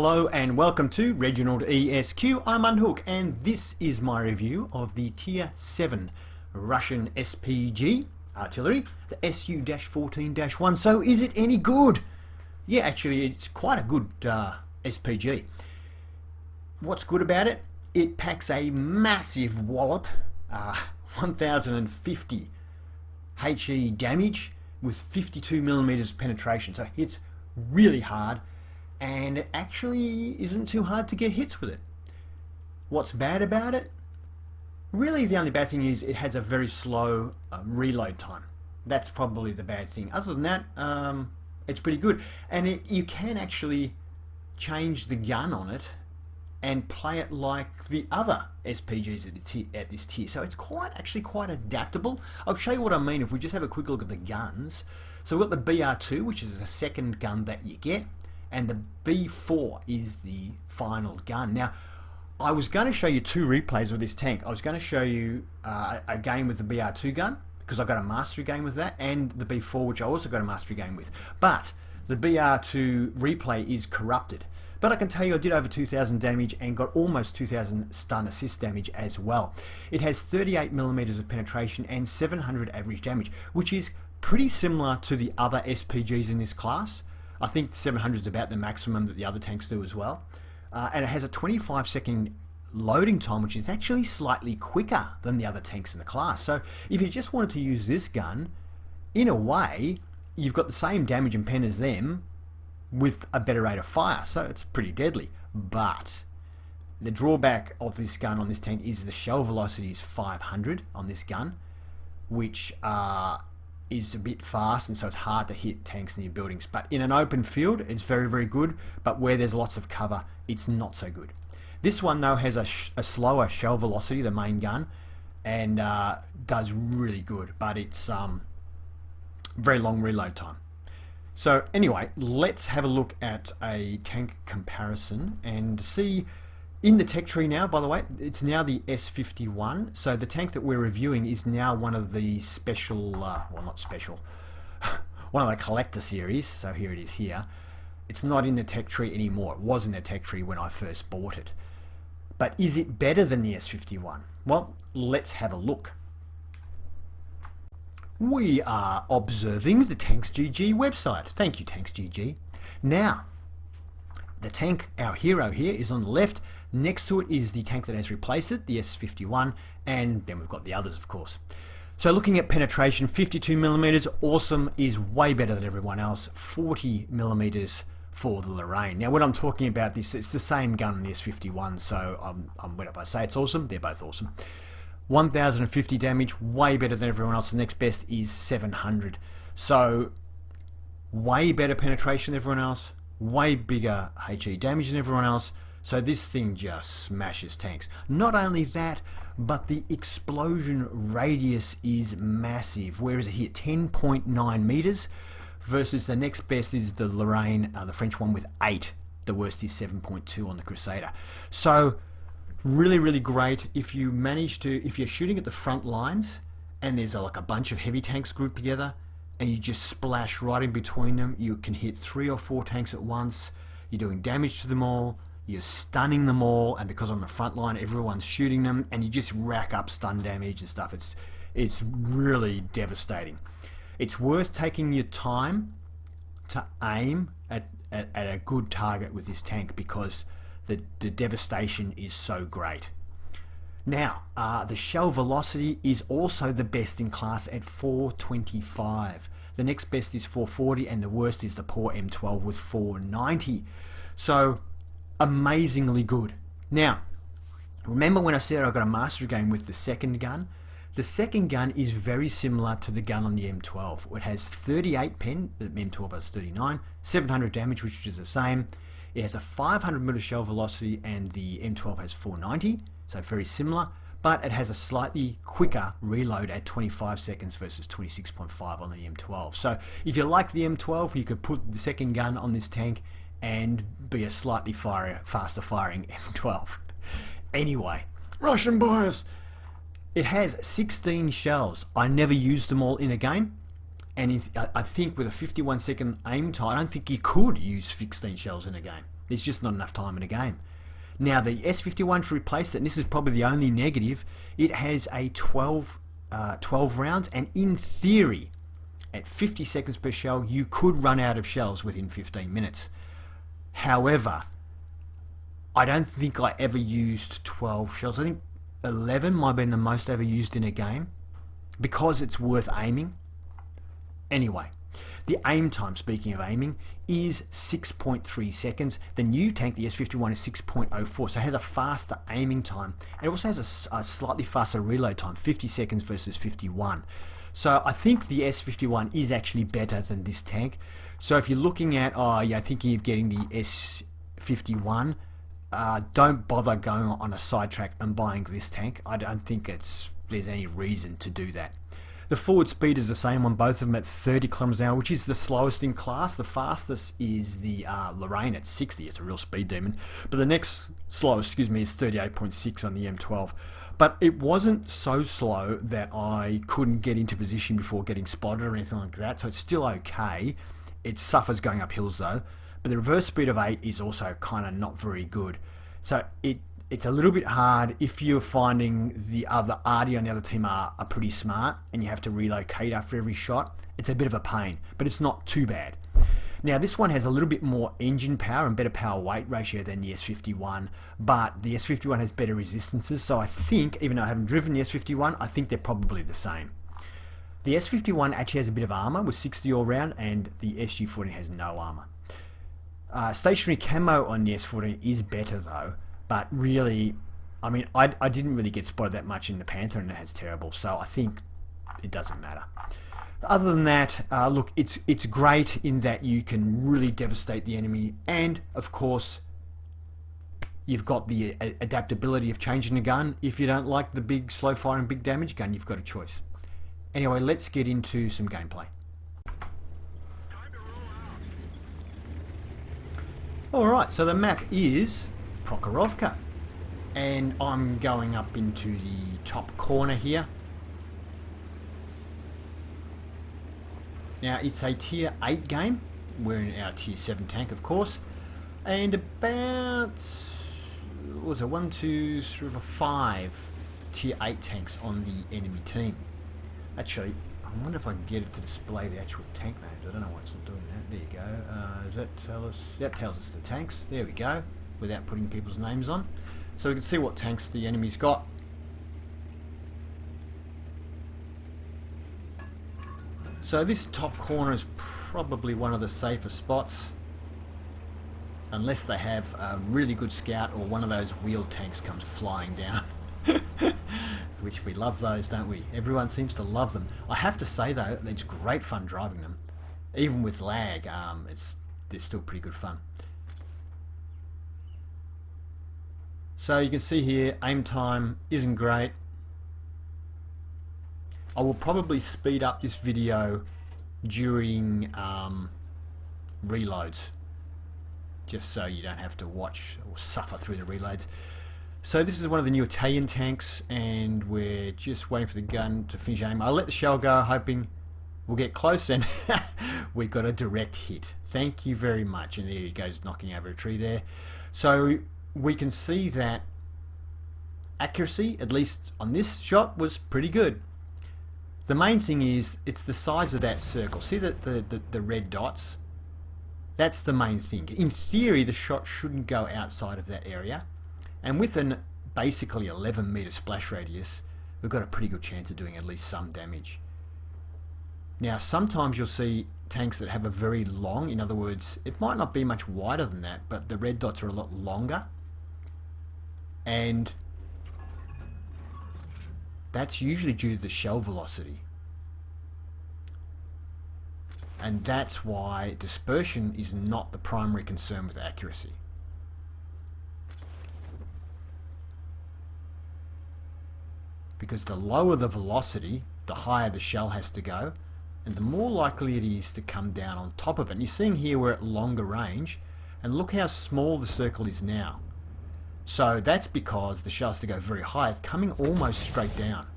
Hello and welcome to Reginaldesq. I'm Unhook and this is my review of the Tier 7 Russian SPG artillery, the SU-14-1. So is it any good? Yeah, actually it's quite a good SPG. What's good about it? It packs a massive wallop, 1050 HE damage with 52mm penetration, so it hits really hard and it actually isn't too hard to get hits with it. What's bad about it? Really the only bad thing is it has a very slow reload time. That's probably the bad thing. Other than that, it's pretty good, and you can actually change the gun on it and play it like the other SPGs at this tier. So it's actually quite adaptable. I'll show you what I mean if we just have a quick look at the guns. So we've got the BR2, which is the second gun that you get, and the B4 is the final gun. Now, I was going to show you two replays with this tank. I was going to show you a game with the BR2 gun, because I got a mastery game with that, and the B4, which I also got a mastery game with. But the BR2 replay is corrupted. But I can tell you I did over 2,000 damage and got almost 2,000 stun assist damage as well. It has 38mm of penetration and 700 average damage, which is pretty similar to the other SPGs in this class. I think 700 is about the maximum that the other tanks do as well. And it has a 25-second loading time, which is actually slightly quicker than the other tanks in the class. So if you just wanted to use this gun, in a way, you've got the same damage and pen as them with a better rate of fire, so it's pretty deadly. But the drawback of this gun on this tank is the shell velocity is 500 on this gun, which is a bit fast, and so it's hard to hit tanks near buildings. But in an open field, it's very, very good, but where there's lots of cover, it's not so good. This one, though, has a slower shell velocity, the main gun, and does really good, but it's very long reload time. So anyway, let's have a look at a tank comparison and see. In the tech tree now, by the way, it's now the S51. So the tank that we're reviewing is now one of the special, well, not special, one of the collector series. So here it is here. It's not in the tech tree anymore. It was in the tech tree when I first bought it. But is it better than the S51? Well, let's have a look. We are observing the TanksGG website. Thank you, TanksGG. Now, the tank, our hero here, is on the left. Next to it is the tank that has replaced it, the S51, and then we've got the others, of course. So looking at penetration, 52mm, awesome, is way better than everyone else. 40mm for the Lorraine. Now, when I'm talking about this, it's the same gun on the S51, so when I say it's awesome, they're both awesome. 1050 damage, way better than everyone else. The next best is 700. So, way better penetration than everyone else, way bigger HE damage than everyone else. So this thing just smashes tanks. Not only that, but the explosion radius is massive. Where is it here? 10.9 meters versus the next best is the Lorraine, the French one, with 8. The worst is 7.2 on the Crusader. So really, really great. If you manage to, if you're shooting at the front lines and there's like a bunch of heavy tanks grouped together and you just splash right in between them, you can hit 3 or 4 tanks at once. You're doing damage to them all. You're stunning them all, and because on the front line everyone's shooting them, and you just rack up stun damage and stuff. It's really devastating. It's worth taking your time to aim at a good target with this tank because the devastation is so great. Now, the shell velocity is also the best in class at 425. The next best is 440, and the worst is the poor M12 with 490. So amazingly good. Now, remember when I said I got a mastery game with the second gun? The second gun is very similar to the gun on the M12. It has 38 pen, the M12 has 39, 700 damage, which is the same. It has a 500mm shell velocity, and the M12 has 490, so very similar, but it has a slightly quicker reload at 25 seconds versus 26.5 on the M12. So if you like the M12, you could put the second gun on this tank and be a slightly faster firing M12. Anyway, Russian bias. It has 16 shells. I never used them all in a game, and I think with a 51-second aim time, I don't think you could use 16 shells in a game. There's just not enough time in a game. Now the S-51 to replace it, and this is probably the only negative, it has a 12 rounds, and in theory, at 50 seconds per shell, you could run out of shells within 15 minutes. However, I don't think I ever used 12 shells. I think 11 might have been the most ever used in a game, because it's worth aiming. Anyway, the aim time, speaking of aiming, is 6.3 seconds. The new tank, the S-51, is 6.04, so it has a faster aiming time. And it also has a slightly faster reload time, 50 seconds versus 51. So I think the S-51 is actually better than this tank. So if you're looking at, thinking of getting the S-51, don't bother going on a sidetrack and buying this tank. I don't think there's any reason to do that. The forward speed is the same on both of them at 30 kilometers an hour, which is the slowest in class. The fastest is the Lorraine at 60. It's a real speed demon. But the next slowest, is 38.6 on the M12. But it wasn't so slow that I couldn't get into position before getting spotted or anything like that. So it's still okay. It suffers going up hills though. But the reverse speed of 8 is also kind of not very good. So it's a little bit hard if you're finding the other Artie on the other team are pretty smart and you have to relocate after every shot. It's a bit of a pain, but it's not too bad. Now this one has a little bit more engine power and better power weight ratio than the S-51, but the S-51 has better resistances, so I think, even though I haven't driven the S-51, I think they're probably the same. The S-51 actually has a bit of armor with 60 all round, and the SU-14 has no armor. Stationary camo on the S-14 is better though, but really, I mean, I didn't really get spotted that much in the Panther, and it has terrible, so I think it doesn't matter. Other than that, look, it's great in that you can really devastate the enemy, and of course, you've got the adaptability of changing the gun. If you don't like the big slow firing, big damage gun, you've got a choice. Anyway, let's get into some gameplay. Alright, so the map is Prokhorovka, and I'm going up into the top corner here. Now it's a tier 8 game. We're in our tier 7 tank, of course, and about, what was it, 1, 2, 3, 4, 5 tier 8 tanks on the enemy team. Actually, I wonder if I can get it to display the actual tank names. I don't know why it's not doing that. There you go. Does that tell us? That tells us the tanks. There we go, without putting people's names on. So we can see what tanks the enemy's got. So this top corner is probably one of the safer spots, unless they have a really good scout or one of those wheeled tanks comes flying down. Which we love those, don't we? Everyone seems to love them. I have to say though, it's great fun driving them. Even with lag, they're still pretty good fun. So you can see here, aim time isn't great. I will probably speed up this video during reloads, just so you don't have to watch or suffer through the reloads. So this is one of the new Italian tanks, and we're just waiting for the gun to finish aiming. I'll let the shell go, hoping we'll get close, and we got a direct hit. Thank you very much. And there he goes, knocking over a tree there. So we can see that accuracy, at least on this shot, was pretty good. The main thing is, it's the size of that circle. See the red dots? That's the main thing. In theory, the shot shouldn't go outside of that area. And with an basically 11 meter splash radius, we've got a pretty good chance of doing at least some damage. Now, sometimes you'll see tanks that have a very long, in other words, it might not be much wider than that, but the red dots are a lot longer. And that's usually due to the shell velocity. And that's why dispersion is not the primary concern with accuracy. Because the lower the velocity, the higher the shell has to go, and the more likely it is to come down on top of it. And you're seeing here we're at longer range, and look how small the circle is now. So that's because the shell has to go very high. It's coming almost straight down.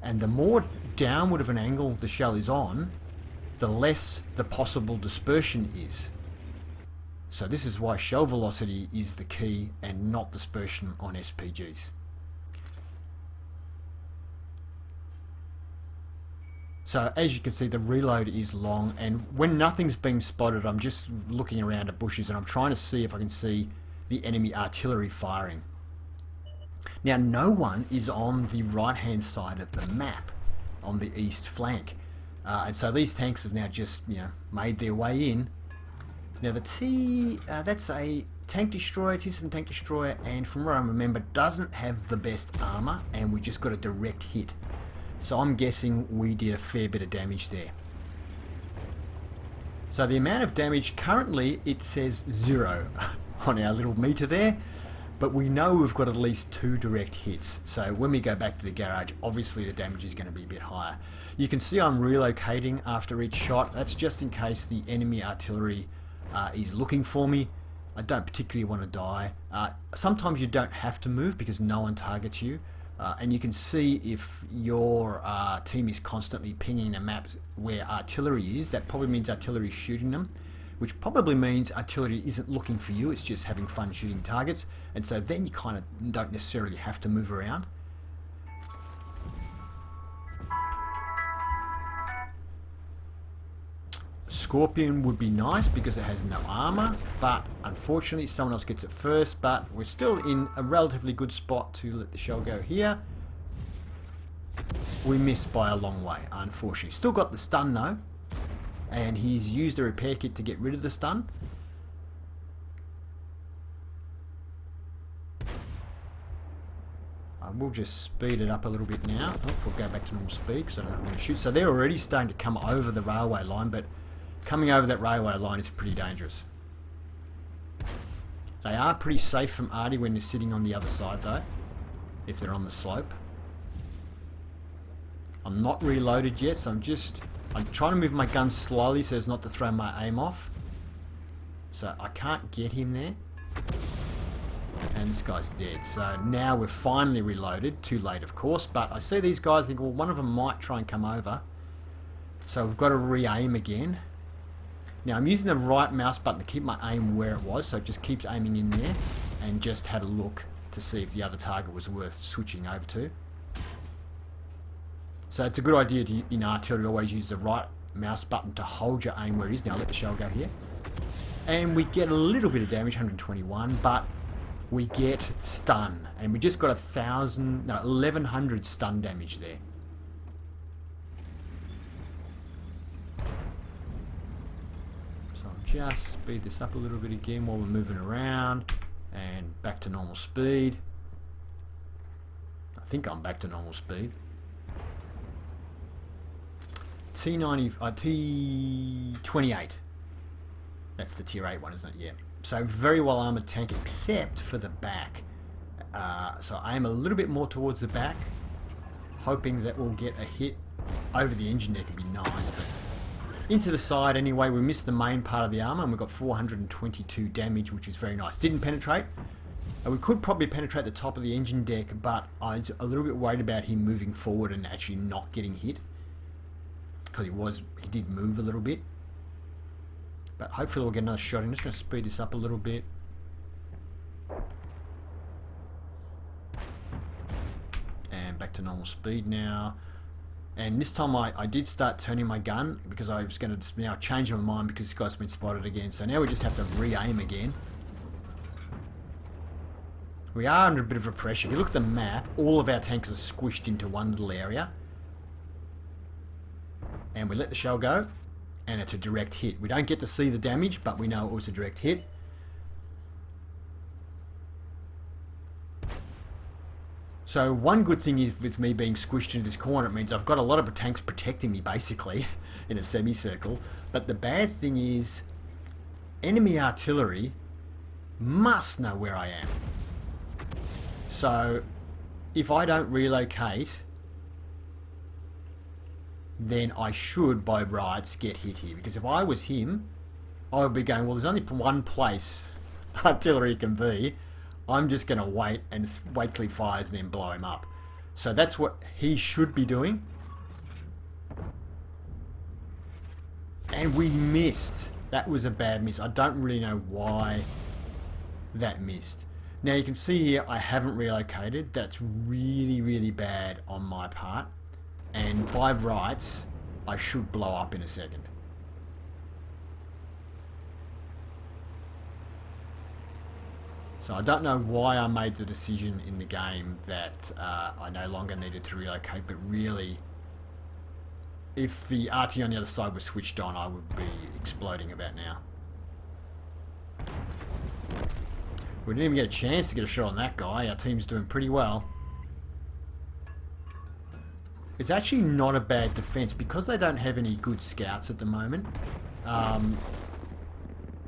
And the more downward of an angle the shell is on, the less the possible dispersion is. So this is why shell velocity is the key and not dispersion on SPGs. So as you can see, the reload is long, and when nothing's being spotted, I'm just looking around at bushes and I'm trying to see if I can see the enemy artillery firing. Now, no one is on the right hand side of the map on the east flank, and so these tanks have now just made their way in. Now the that's a tank destroyer, T7 tank destroyer, and from what I remember doesn't have the best armor, and we just got a direct hit. So I'm guessing we did a fair bit of damage there. So the amount of damage currently, it says 0 on our little meter there, but we know we've got at least 2 direct hits. So when we go back to the garage, obviously the damage is going to be a bit higher. You can see I'm relocating after each shot. That's just in case the enemy artillery is looking for me. I don't particularly want to die. Sometimes you don't have to move because no one targets you. And you can see if your team is constantly pinging a map where artillery is, that probably means artillery is shooting them, which probably means artillery isn't looking for you, it's just having fun shooting targets, and so then you kind of don't necessarily have to move around. Scorpion would be nice because it has no armor, but unfortunately someone else gets it first, but we're still in a relatively good spot to let the shell go here. We missed by a long way, unfortunately. Still got the stun though, and he's used a repair kit to get rid of the stun. We'll just speed it up a little bit now. Oh, we'll go back to normal speed because I don't know if I'm going to shoot. So they're already starting to come over the railway line, but coming over that railway line is pretty dangerous. They are pretty safe from arty when they're sitting on the other side though, if they're on the slope. I'm not reloaded yet, so I'm trying to move my gun slowly so as not to throw my aim off. So I can't get him there. And this guy's dead. So now we're finally reloaded. Too late, of course. But I see these guys think, well, one of them might try and come over. So we've got to re-aim again. Now I'm using the right mouse button to keep my aim where it was. So it just keeps aiming in there. And just had a look to see if the other target was worth switching over to. So it's a good idea to, in artillery, always use the right mouse button to hold your aim where it is. Now let the shell go here. And we get a little bit of damage, 121, but we get stun, and we just got 1100 stun damage there. So I'll just speed this up a little bit again while we're moving around, and back to normal speed. I think I'm back to normal speed. T28. That's the tier 8 one, isn't it? Yeah. So very well armoured tank, except for the back. So I aim a little bit more towards the back, hoping that we'll get a hit over the engine deck. Would be nice, but into the side anyway. We missed the main part of the armour, and we got 422 damage, which is very nice. Didn't penetrate. We could probably penetrate the top of the engine deck, but I was a little bit worried about him moving forward and actually not getting hit, because he did move a little bit. But hopefully we'll get another shot. I'm just going to speed this up a little bit. And back to normal speed now. And this time I did start turning my gun because I was going to now change my mind because this guy's been spotted again. So now we just have to re-aim again. We are under a bit of a pressure. If you look at the map, all of our tanks are squished into one little area. And we let the shell go. And it's a direct hit. We don't get to see the damage, but we know it was a direct hit. So one good thing is with me being squished into this corner, it means I've got a lot of tanks protecting me basically in a semicircle. But the bad thing is enemy artillery must know where I am. So if I don't relocate, then I should, by rights, get hit here. Because if I was him, I would be going, well, there's only one place artillery can be. I'm just going to wait till he fires and then blow him up. So that's what he should be doing. And we missed. That was a bad miss. I don't really know why that missed. Now you can see here I haven't relocated. That's really, really bad on my part. And by rights, I should blow up in a second. So I don't know why I made the decision in the game that I no longer needed to relocate, but really, if the RT on the other side was switched on, I would be exploding about now. We didn't even get a chance to get a shot on that guy. Our team's doing pretty well. It's actually not a bad defense because they don't have any good scouts at the moment.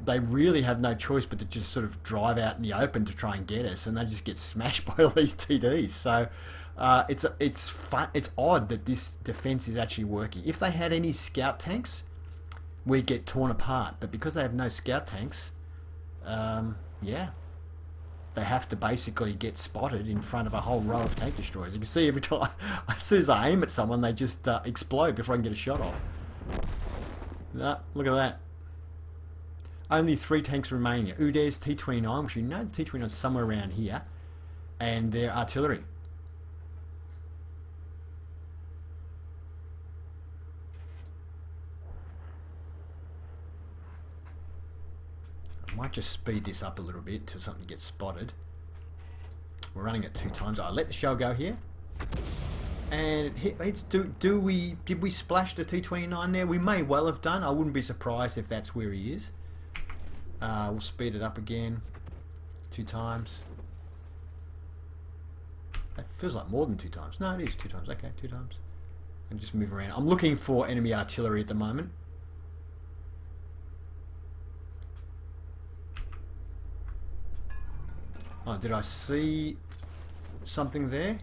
They really have no choice but to just sort of drive out in the open to try and get us, and they just get smashed by all these TDs. So it's fun. It's odd that this defense is actually working. If they had any scout tanks, we'd get torn apart. But because they have no scout tanks, yeah, they have to basically get spotted in front of a whole row of tank destroyers. You can see every time, as soon as I aim at someone, they just explode before I can get a shot off. No, look at that. Only 3 tanks remaining. Udes T-29, which you know the T-29 is somewhere around here, and their artillery. I might just speed this up a little bit till something gets spotted. We're running it 2 times. I let the shell go here, and it hits. Did we splash the T-29 there? We may well have done. I wouldn't be surprised if that's where he is. We'll speed it up again 2 times. That feels like more than 2 times. No, it is 2 times. Okay, 2 times. And just move around. I'm looking for enemy artillery at the moment. Oh, did I see something there?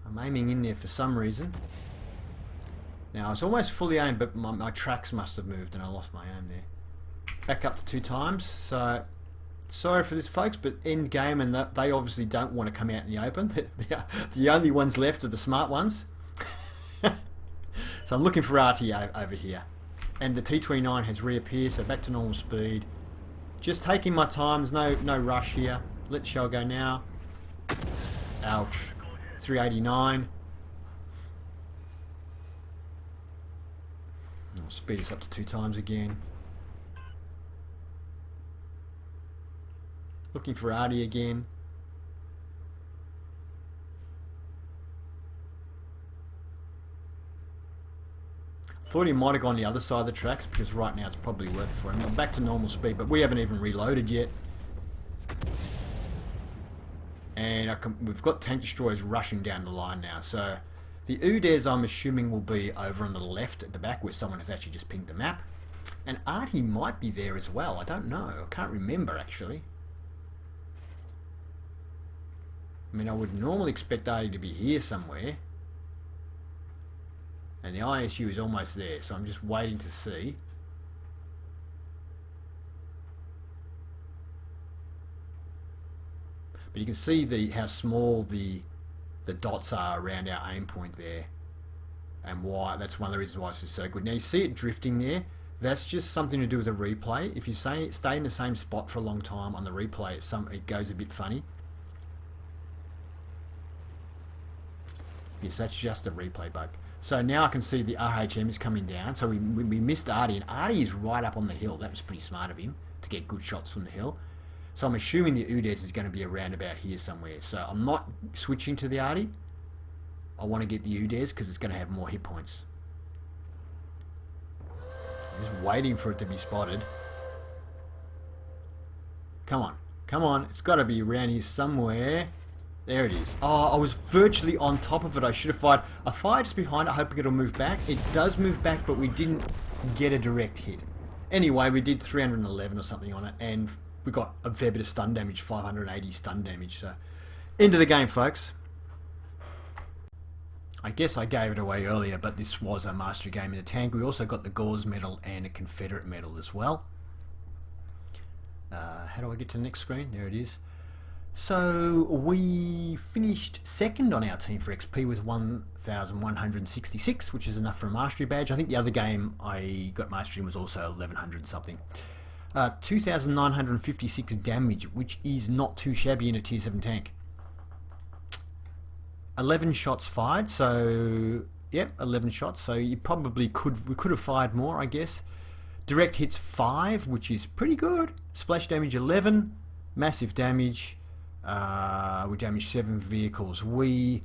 I'm aiming in there for some reason. Now, I was almost fully aimed, but my tracks must have moved and I lost my aim there. Back up to 2 times. So, sorry for this, folks, but end game, and they obviously don't want to come out in the open. The only ones left are the smart ones. So I'm looking for RT over here. And the T-29 has reappeared, so back to normal speed. Just taking my time, there's no rush here. Let shell go now. Ouch. 389. I'll speed this up to 2 times again. Looking for Artie again. Thought he might have gone the other side of the tracks because right now it's probably worth for him. I'm back to normal speed, but we haven't even reloaded yet. And we've got tank destroyers rushing down the line now. So the Udes, I'm assuming, will be over on the left at the back where someone has actually just pinged the map. And Artie might be there as well. I don't know. I can't remember, actually. I mean, I would normally expect Artie to be here somewhere. And the ISU is almost there, so I'm just waiting to see. But you can see how small the dots are around our aim point there, and why. That's one of the reasons why this is so good. Now you see it drifting there. That's just something to do with the replay. If you stay in the same spot for a long time on the replay, it goes a bit funny. Yes, that's just a replay bug. So now I can see the RHM is coming down. So we missed Artie, and Artie is right up on the hill. That was pretty smart of him to get good shots from the hill. So I'm assuming the Udes is going to be around about here somewhere. So I'm not switching to the Artie. I want to get the Udes because it's going to have more hit points. I'm just waiting for it to be spotted. Come on. Come on. It's got to be around here somewhere. There it is. Oh, I was virtually on top of it. I should have fired. I fired just behind it, hoping it'll move back. It does move back, but we didn't get a direct hit. Anyway, we did 311 or something on it, and we got a fair bit of stun damage, 580 stun damage. So, end of the game, folks. I guess I gave it away earlier, but this was a mastery game in the tank. We also got the Gauze medal and a Confederate medal as well. How do I get to the next screen? There it is. So we finished second on our team for XP with 1,166, which is enough for a mastery badge. I think the other game I got mastery in was also 1,100 something. 2,956 damage, which is not too shabby in a tier 7 tank. 11 shots fired, so yep, 11 shots. So you probably we could have fired more, I guess. Direct hits 5, which is pretty good. Splash damage 11, massive damage. We damaged 7 vehicles. We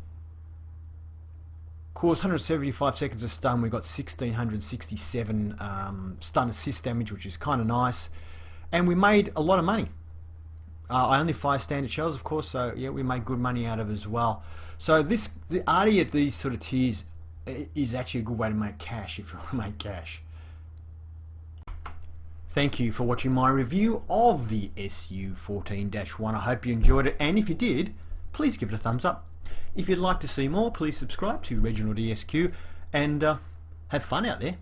caused 175 seconds of stun. We got 1,667 stun assist damage, which is kind of nice. And we made a lot of money. I only fire standard shells, of course, so yeah, we made good money out of it as well. So the arty at these sort of tiers is actually a good way to make cash if you want to make cash. Thank you for watching my review of the SU-14-1. I hope you enjoyed it, and if you did, please give it a thumbs up. If you'd like to see more, please subscribe to Reginaldesq and have fun out there.